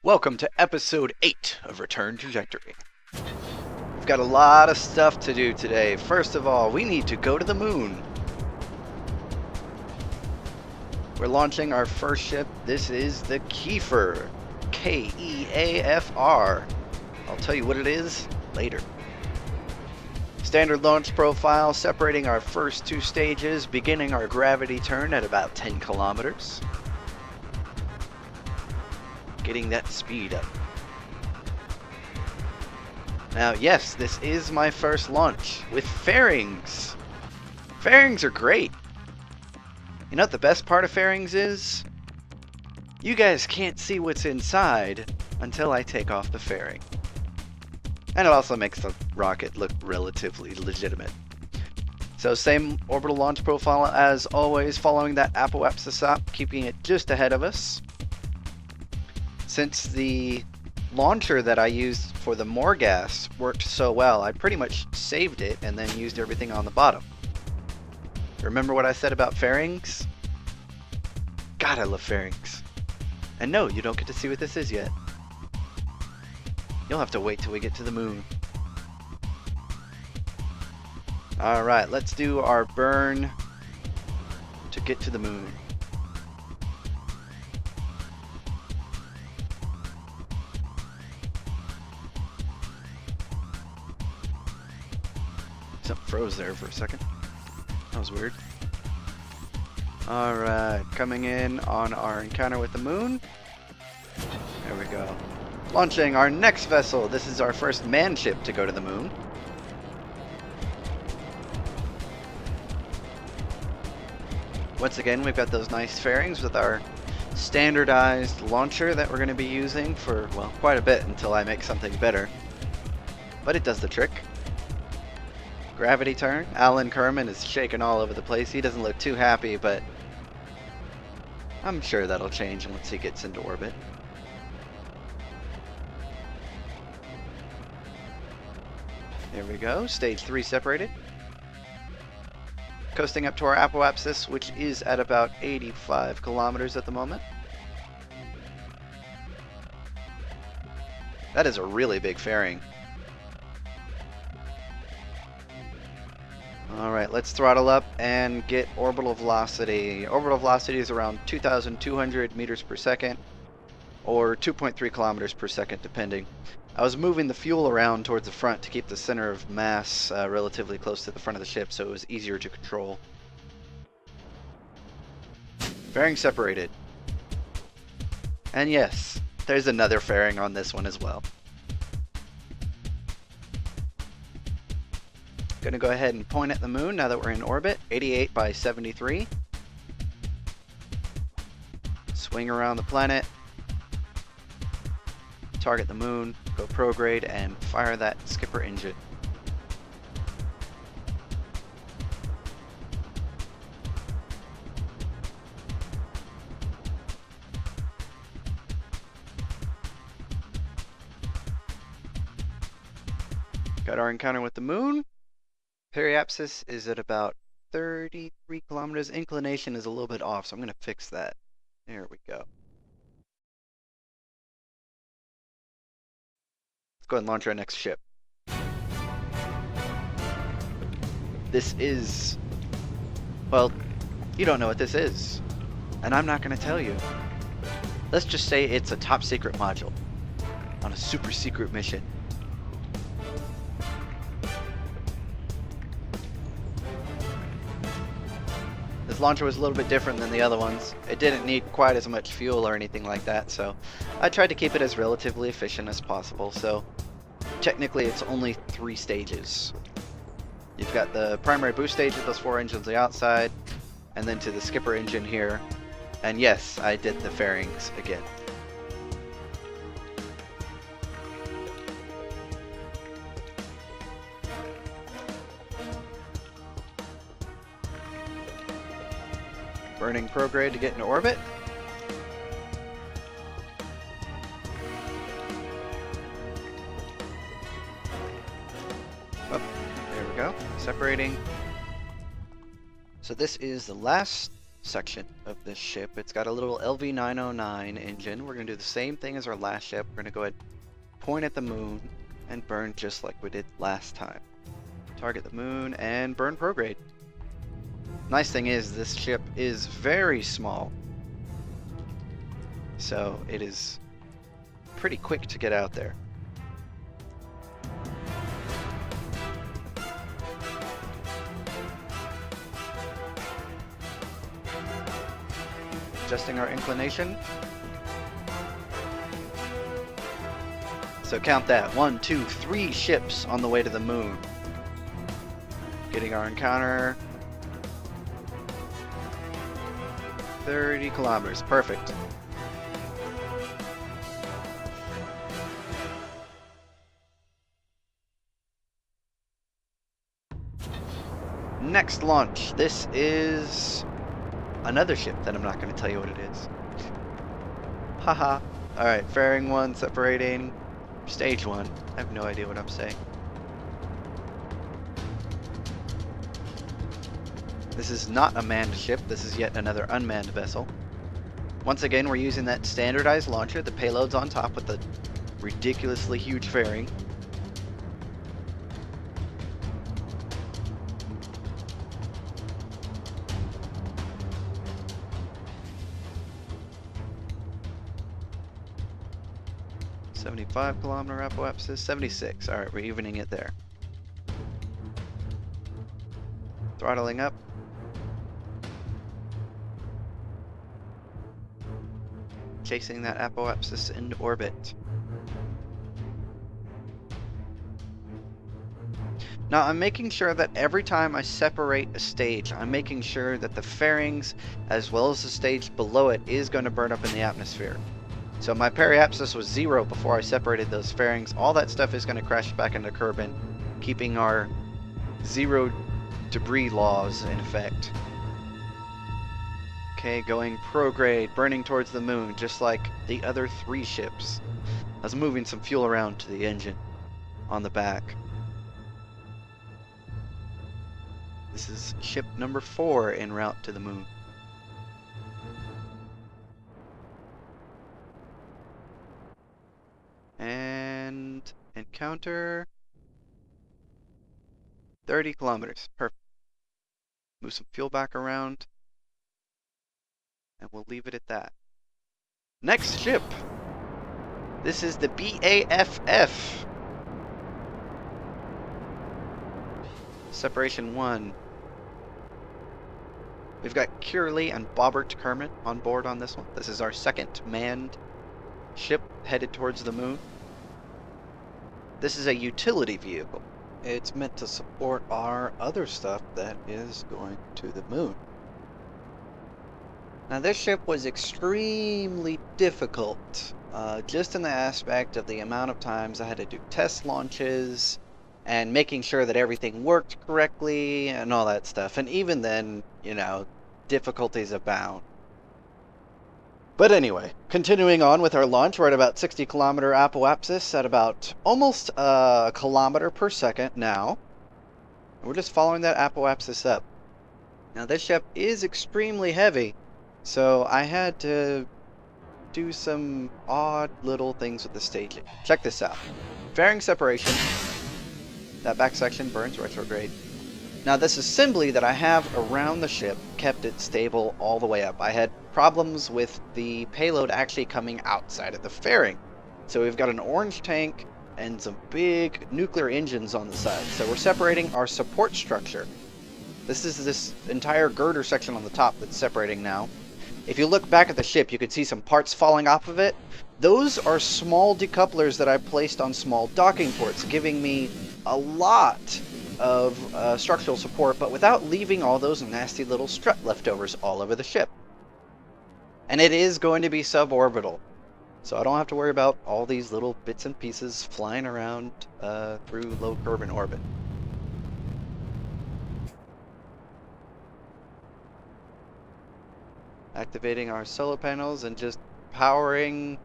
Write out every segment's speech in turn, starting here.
Welcome to episode 8 of Return Trajectory. We've got a lot of stuff to do today. First of all, we need to go to the moon. We're launching our first ship. This is the Keefer. K-E-A-F-R. I'll tell you what it is later. Standard launch profile, separating our first two stages, beginning our gravity turn at about 10 kilometers. Getting that speed up. Now, yes, this is my first launch with Farings. Farings are great. You know what the best part of Farings is? You guys can't see what's inside until I take off the fairing. And it also makes the rocket look relatively legitimate. So same orbital launch profile as always, following that apoapsis up, keeping it just ahead of us. Since the launcher that I used for the Morgas worked so well, I pretty much saved it and then used everything on the bottom. Remember what I said about Farings? God, I love Farings. And no, you don't get to see what this is yet. You'll have to wait till we get to the moon. Alright, let's do our burn to get to the moon. Something froze there for a second. That was weird. Alright, coming in on our encounter with the moon. There we go. Launching our next vessel. This is our first manned ship to go to the moon. Once again, we've got those nice fairings with our standardized launcher that we're going to be using for, well, quite a bit until I make something better. But it does the trick. Gravity turn. Alan Kerman is shaking all over the place. He doesn't look too happy, but I'm sure that'll change once he gets into orbit. There we go. Stage 3 separated. Coasting up to our apoapsis, which is at about 85 kilometers at the moment. That is a really big fairing. Alright, let's throttle up and get orbital velocity. Orbital velocity is around 2,200 meters per second, or 2.3 kilometers per second, depending. I was moving the fuel around towards the front to keep the center of mass relatively close to the front of the ship, so it was easier to control. Fairing separated. And yes, there's another fairing on this one as well. Gonna go ahead and point at the moon now that we're in orbit. 88 by 73. Swing around the planet. Target the moon. Go prograde and fire that skipper engine. Got our encounter with the moon. Periapsis is at about 33 kilometers. Inclination is a little bit off, so I'm going to fix that. There we go. Let's go ahead and launch our next ship. This is... well, you don't know what this is. And I'm not going to tell you. Let's just say it's a top secret module on a super secret mission. This launcher was a little bit different than the other ones. It didn't need quite as much fuel or anything like that, so I tried to keep it as relatively efficient as possible. So technically it's only 3 stages. You've got the primary boost stage with those 4 engines on the outside, and then to the skipper engine here. And yes, I did the fairings again. Burning prograde to get into orbit. Oh, there we go. Separating. So this is the last section of this ship. It's got a little LV-909 engine. We're going to do the same thing as our last ship. We're going to go ahead, point at the moon, and burn just like we did last time. Target the moon and burn prograde. Nice thing is this ship is very small, so it is pretty quick to get out there. Adjusting our inclination. So count that. 1, 2, 3 ships on the way to the moon. Getting our encounter. 30 kilometers. Perfect. Next launch. This is another ship that I'm not going to tell you what it is. Haha. Alright, fairing 1 separating. Stage 1. I have no idea what I'm saying. This is not a manned ship. This is yet another unmanned vessel. Once again, we're using that standardized launcher. The payload's on top with the ridiculously huge fairing. .75 kilometer apoapsis, 76. Alright, we're evening it there. Throttling up. Chasing that apoapsis into orbit. Now I'm making sure that every time I separate a stage, I'm making sure that the fairings, as well as the stage below it, is going to burn up in the atmosphere. So my periapsis was 0 before I separated those fairings. All that stuff is going to crash back into Kerbin, keeping our 0 debris laws in effect. Okay, going prograde, burning towards the moon, just like the other 3 ships. I was moving some fuel around to the engine on the back. This is ship number 4 en route to the moon. And encounter 30 kilometers. Perfect. Move some fuel back around. And we'll leave it at that. Next ship. This is the BAFF. Separation 1. We've got Curly and Bobbert Kermit on board on this one. This is our second manned ship headed towards the moon. This is a utility vehicle. It's meant to support our other stuff that is going to the moon. Now this ship was extremely difficult, just in the aspect of the amount of times I had to do test launches and making sure that everything worked correctly and all that stuff. And even then, you know, difficulties abound. But anyway, continuing on with our launch, we're at about 60 kilometer apoapsis at about almost a kilometer per second now. We're just following that apoapsis up. Now this ship is extremely heavy, so I had to do some odd little things with the staging. Check this out. Fairing separation. That back section burns retrograde. Now this assembly that I have around the ship kept it stable all the way up. I had problems with the payload actually coming outside of the fairing. So we've got an orange tank and some big nuclear engines on the side. So we're separating our support structure. This is this entire girder section on the top that's separating now. If you look back at the ship, you can see some parts falling off of it. Those are small decouplers that I placed on small docking ports, giving me a lot of structural support, but without leaving all those nasty little strut leftovers all over the ship. And it is going to be suborbital, so I don't have to worry about all these little bits and pieces flying around through low Kerbin orbit. Activating our solar panels and just powering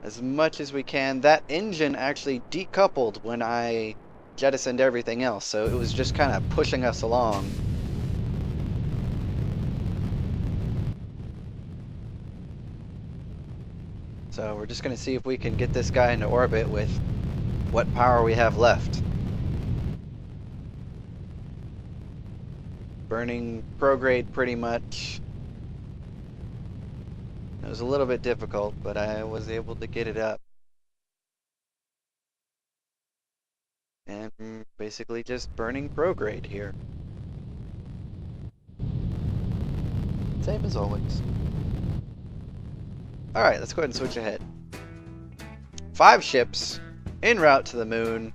as much as we can. That engine actually decoupled when I jettisoned everything else, so it was just kind of pushing us along. So we're just going to see if we can get this guy into orbit with what power we have left. Burning prograde pretty much. It was a little bit difficult, but I was able to get it up. And basically just burning prograde here. Same as always. Alright, let's go ahead and switch ahead. 5 ships en route to the moon.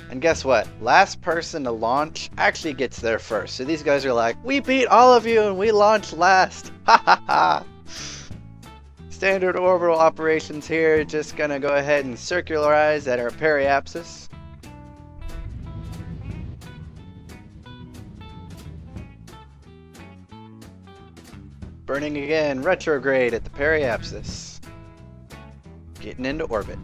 And guess what? Last person to launch actually gets there first. So these guys are like, we beat all of you and we launched last. Ha ha ha. Standard orbital operations here. Just gonna go ahead and circularize at our periapsis. Burning again, retrograde at the periapsis. Getting into orbit.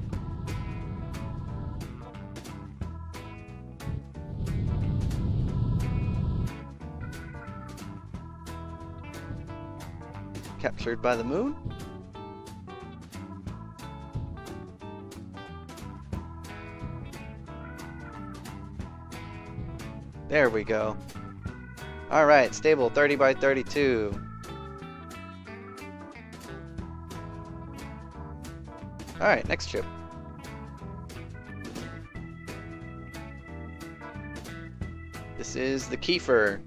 Captured by the moon. There we go. Alright, stable 30 by 32. Alright, next ship. This is the Kiefer.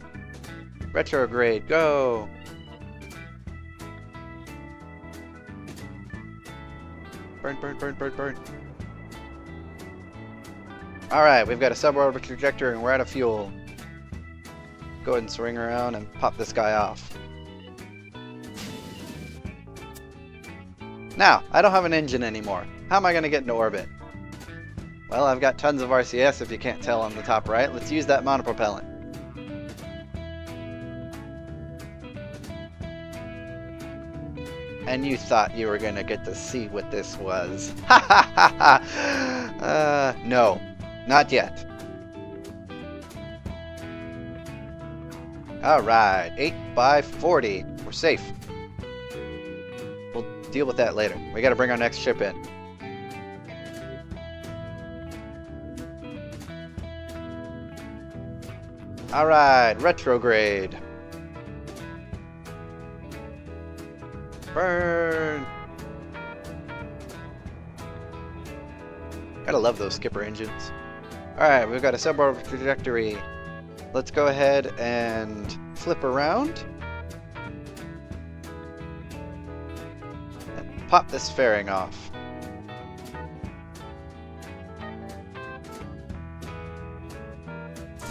Retrograde, go! Burn, burn, burn, burn, burn. Alright, we've got a suborbital trajectory and we're out of fuel. Go ahead and swing around and pop this guy off. Now, I don't have an engine anymore. How am I going to get into orbit? Well, I've got tons of RCS if you can't tell on the top right. Let's use that monopropellant. And you thought you were going to get to see what this was. Ha ha ha ha! No, not yet. Alright, 8 by 40. We're safe. We'll deal with that later. We gotta bring our next ship in. Alright, retrograde. Burn! Gotta love those skipper engines. Alright, we've got a suborbital trajectory. Let's go ahead and flip around. And pop this fairing off.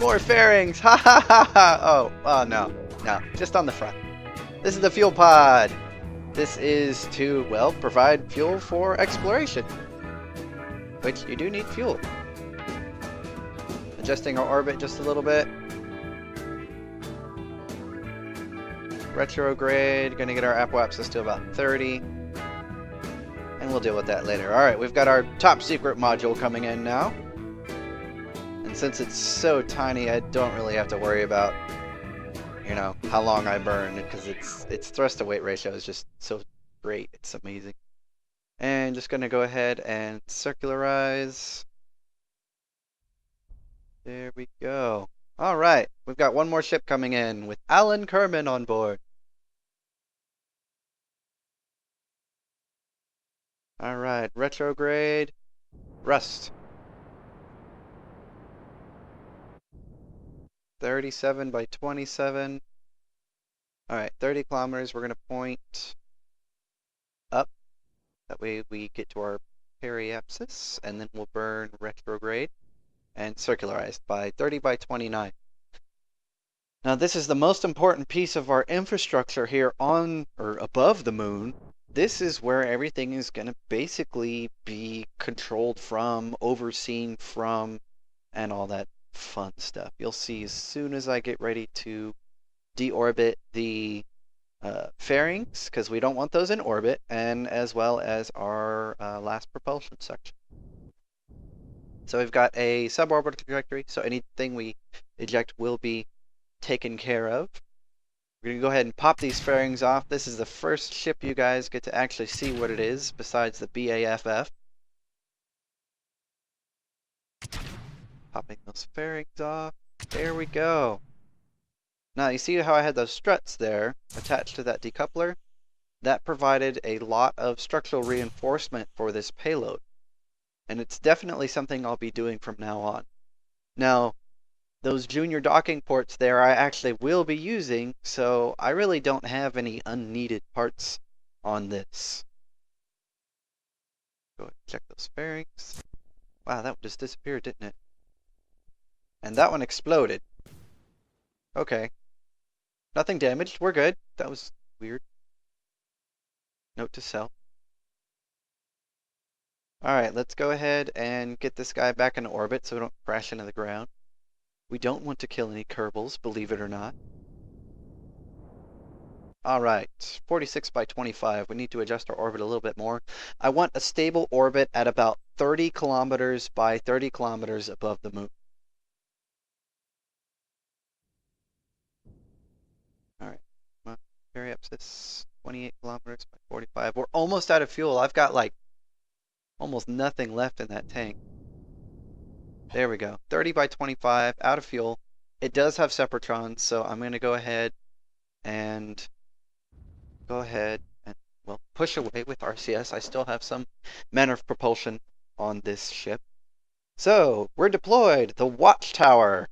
More fairings! Ha ha ha ha! Oh no. No, just on the front. This is the fuel pod. This is to, well, provide fuel for exploration. Which you do need fuel. Adjusting our orbit just a little bit. Retrograde, gonna get our apoapsis to about 30. And we'll deal with that later. Alright, we've got our top secret module coming in now. And since it's so tiny, I don't really have to worry about, you know, how long I burn, because its thrust to weight ratio is just so great. It's amazing. And just gonna go ahead and circularize. There we go. Alright, we've got one more ship coming in with Alan Kerman on board. Alright, retrograde. Rust. 37 by 27. Alright, 30 kilometers. We're going to point up. That way we get to our periapsis, and then we'll burn retrograde and circularize by 30 by 29. Now this is the most important piece of our infrastructure here on or above the moon. This is where everything is going to basically be controlled from, overseen from, and all that fun stuff. You'll see as soon as I get ready to deorbit the fairings, because we don't want those in orbit, and as well as our last propulsion section. So we've got a suborbital trajectory, so anything we eject will be taken care of. We're going to go ahead and pop these fairings off. This is the first ship you guys get to actually see what it is, besides the BAFF. Popping those fairings off. There we go. Now, you see how I had those struts there attached to that decoupler? That provided a lot of structural reinforcement for this payload. And it's definitely something I'll be doing from now on. Now, those junior docking ports there I actually will be using, so I really don't have any unneeded parts on this. Go ahead and check those fairings. Wow, that one just disappeared, didn't it? And that one exploded. Okay. Nothing damaged. We're good. That was weird. Note to self. Alright, let's go ahead and get this guy back in orbit so we don't crash into the ground. We don't want to kill any Kerbals, believe it or not. Alright, 46 by 25. We need to adjust our orbit a little bit more. I want a stable orbit at about 30 kilometers by 30 kilometers above the moon. Alright, come on, hurry up, sis. 28 kilometers by 45. We're almost out of fuel. I've got like almost nothing left in that tank. There we go. 30 by 25, out of fuel. It does have Separatrons, so I'm going to go ahead and well, push away with RCS. I still have some manner of propulsion on this ship. So, we're deployed. The Watchtower,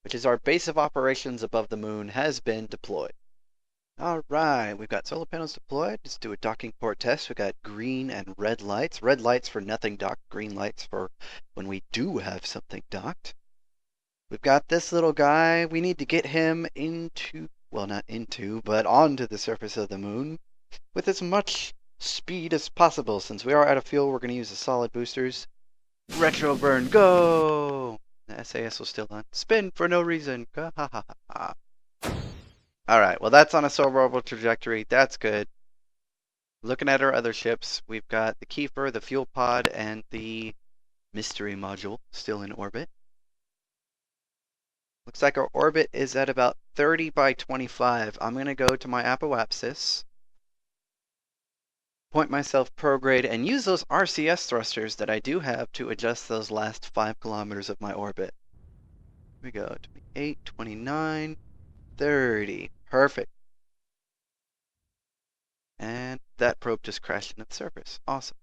which is our base of operations above the moon, has been deployed. Alright, we've got solar panels deployed. Let's do a docking port test. We've got green and red lights. Red lights for nothing docked, green lights for when we do have something docked. We've got this little guy. We need to get him into, well, not into, but onto the surface of the moon with as much speed as possible. Since we are out of fuel, we're going to use the solid boosters. Retro burn, go! The SAS was still on. Spin for no reason. Ha ha ha ha. Alright, well that's on a suborbital trajectory. That's good. Looking at our other ships, we've got the Kiefer, the fuel pod, and the mystery module still in orbit. Looks like our orbit is at about 30 by 25. I'm going to go to my apoapsis, point myself prograde, and use those RCS thrusters that I do have to adjust those last 5 kilometers of my orbit. Here we go. 28, 29, 30. Perfect. And that probe just crashed into the surface. Awesome.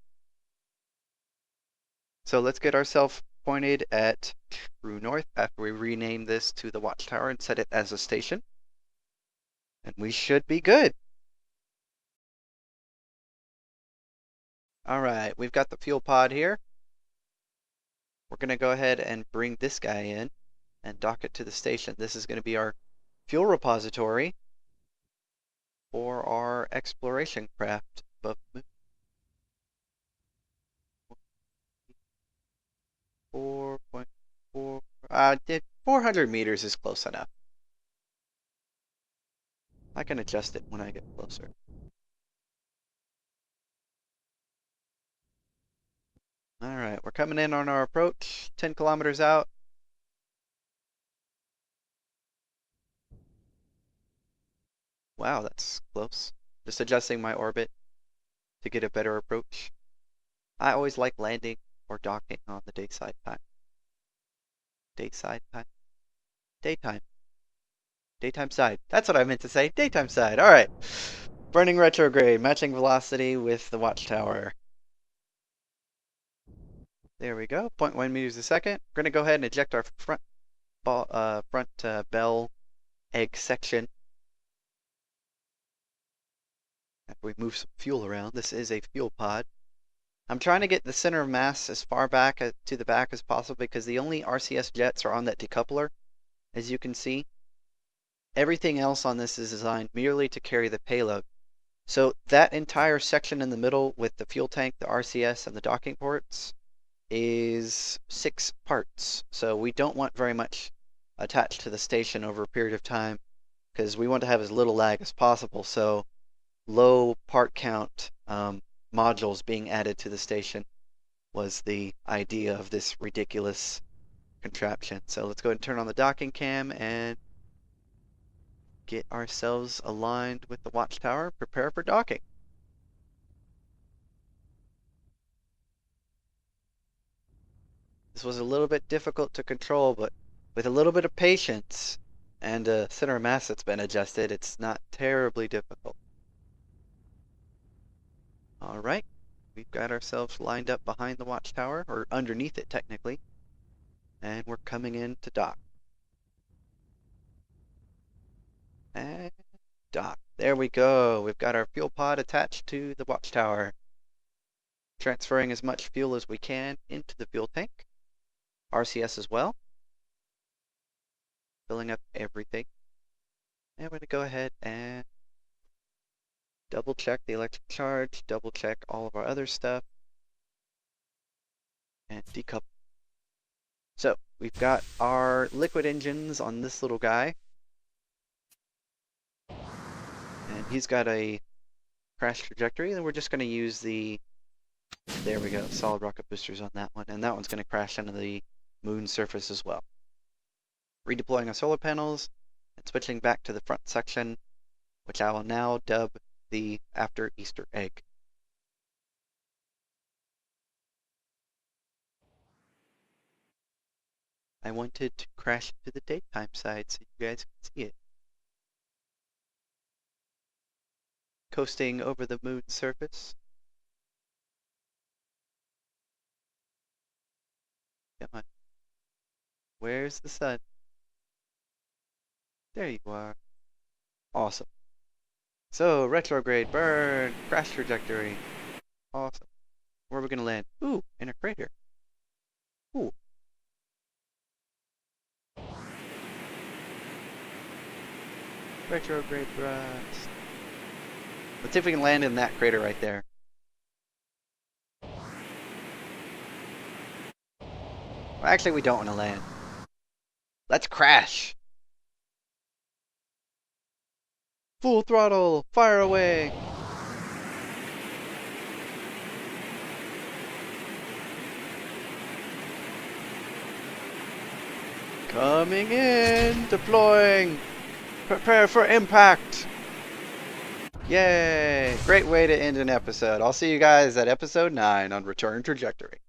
So let's get ourselves pointed at true north after we rename this to the Watchtower and set it as a station. And we should be good. Alright, we've got the fuel pod here. We're going to go ahead and bring this guy in and dock it to the station. This is going to be our fuel repository for our exploration craft above the moon. 4.4. 400 meters is close enough. I can adjust it when I get closer. Alright, we're coming in on our approach, 10 kilometers out. Wow, that's close. Just adjusting my orbit to get a better approach. I always like landing or docking on the dayside time. Dayside time? Daytime. Daytime side. That's what I meant to say. Daytime side. Alright. Burning retrograde, matching velocity with the Watchtower. There we go. 0.1 meters a second. We're going to go ahead and eject our front bell egg section. After we move some fuel around, this is a fuel pod. I'm trying to get the center of mass as far back to the back as possible because the only RCS jets are on that decoupler, as you can see. Everything else on this is designed merely to carry the payload. So that entire section in the middle with the fuel tank, the RCS, and the docking ports is 6 parts. So we don't want very much attached to the station over a period of time because we want to have as little lag as possible. So low part count modules being added to the station was the idea of this ridiculous contraption. So let's go ahead and turn on the docking cam and get ourselves aligned with the watchtower, prepare for docking. This was a little bit difficult to control, but with a little bit of patience and a center of mass that's been adjusted, it's not terribly difficult. Alright, we've got ourselves lined up behind the watchtower, or underneath it technically, and we're coming in to dock. And dock. There we go. We've got our fuel pod attached to the watchtower. Transferring as much fuel as we can into the fuel tank. RCS as well. Filling up everything. And we're going to go ahead and double check the electric charge, double check all of our other stuff, and decouple. So we've got our liquid engines on this little guy. And he's got a crash trajectory, and we're just going to use the, there we go, solid rocket boosters on that one. And that one's going to crash into the moon surface as well. Redeploying our solar panels and switching back to the front section, which I will now dub the after Easter egg. I wanted to crash to the daytime side so you guys can see it. Coasting over the moon surface. Come on. Where's the sun? There you are. Awesome. So, retrograde, burn, crash trajectory. Awesome. Where are we going to land? Ooh, in a crater. Ooh. Retrograde thrust. Let's see if we can land in that crater right there. Well, actually, we don't want to land. Let's crash. Full throttle, fire away. Coming in, deploying. Prepare for impact. Yay! Great way to end an episode. I'll see you guys at episode 9 on Return Trajectory.